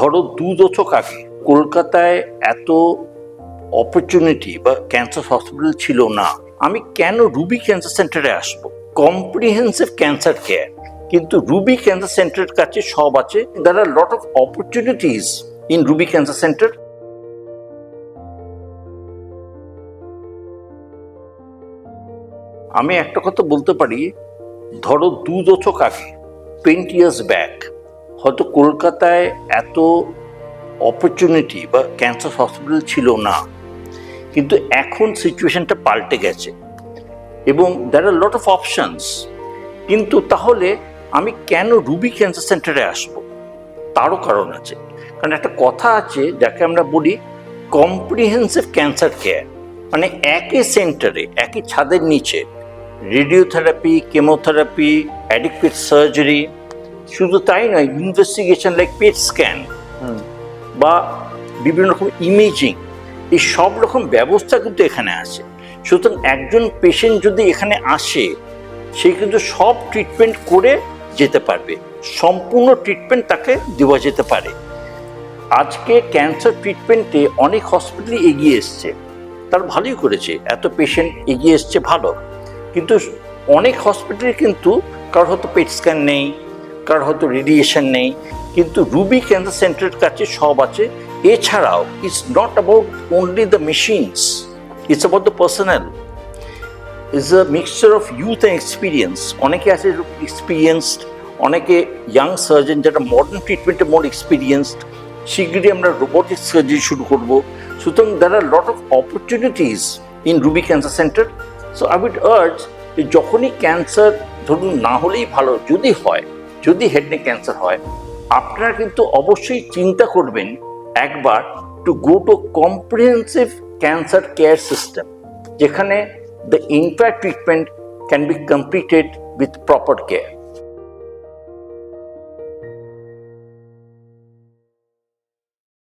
ধরো 2 দশক আগে কলকাতায় এত অপরচুনিটি বা ক্যান্সার হসপিটাল ছিল না। আমি কেন রুবি ক্যান্সার সেন্টারে আসবো? কম্প্রিহেন্সিভ ক্যান্সার কেয়ার, কিন্তু রুবি ক্যান্সার সেন্টারের কাছে সব আছে। There are lot of opportunities in Ruby cancer centre. আমি একটা কথা বলতে পারি, ধরো 2 দশক আগে 20 years ব্যাক হয়তো কলকাতায় এত অপরচুনিটি বা ক্যান্সার হসপিটাল ছিল না, কিন্তু এখন সিচুয়েশনটা পাল্টে গেছে এবং there are lot of options. কিন্তু তাহলে আমি কেন রুবি ক্যান্সার সেন্টারে আসবো? তারও কারণ আছে। কারণ একটা কথা আছে যাকে আমরা বলি কম্প্রিহেন্সিভ ক্যান্সার কেয়ার, মানে একই সেন্টারে, একই ছাদের নিচে রেডিওথেরাপি, কেমোথেরাপি, অ্যাডিকুয়েট সার্জারি, শুধু তাই নয়, ইনভেস্টিগেশন লাইক পেট স্ক্যান বা বিভিন্ন রকম ইমেজিং, এই সব রকম ব্যবস্থা কিন্তু এখানে আছে। সুতরাং একজন পেশেন্ট যদি এখানে আসে, সে কিন্তু সব ট্রিটমেন্ট করে যেতে পারবে, সম্পূর্ণ ট্রিটমেন্ট তাকে দেওয়া যেতে পারে। আজকে ক্যান্সার ট্রিটমেন্টে অনেক হসপিটালই এগিয়ে এসছে, তার ভালোই করেছে, এত পেশেন্ট এগিয়ে এসছে ভালো। কিন্তু অনেক হসপিটালে কিন্তু কারোর হয়তো পেট স্ক্যান নেই, কারোর হয়তো রেডিয়েশন নেই, কিন্তু রুবি ক্যান্সার সেন্টারের কাছে সব আছে। এছাড়াও it's not about only the machines, it's about the personal. It's a mixture of youth and experience. অনেকে আছে এক্সপিরিয়েন্সড, অনেকে ইয়াং সার্জন যারা মডার্ন ট্রিটমেন্টে মোর এক্সপিরিয়েন্সড। শীঘ্রই আমরা রোবোটিক সার্জারি শুরু করব। সুতরাং there are lot of opportunities in Ruby cancer centre. So I would urge, যখনই ক্যান্সার ধরুন না হলেই ভালো, যদি হেড নেক ক্যান্সার হয়, আপনারা কিন্তু অবশ্যই চিন্তা করবেন একবার to go to comprehensive cancer care system, যেখানে the entire treatment can be completed with proper care.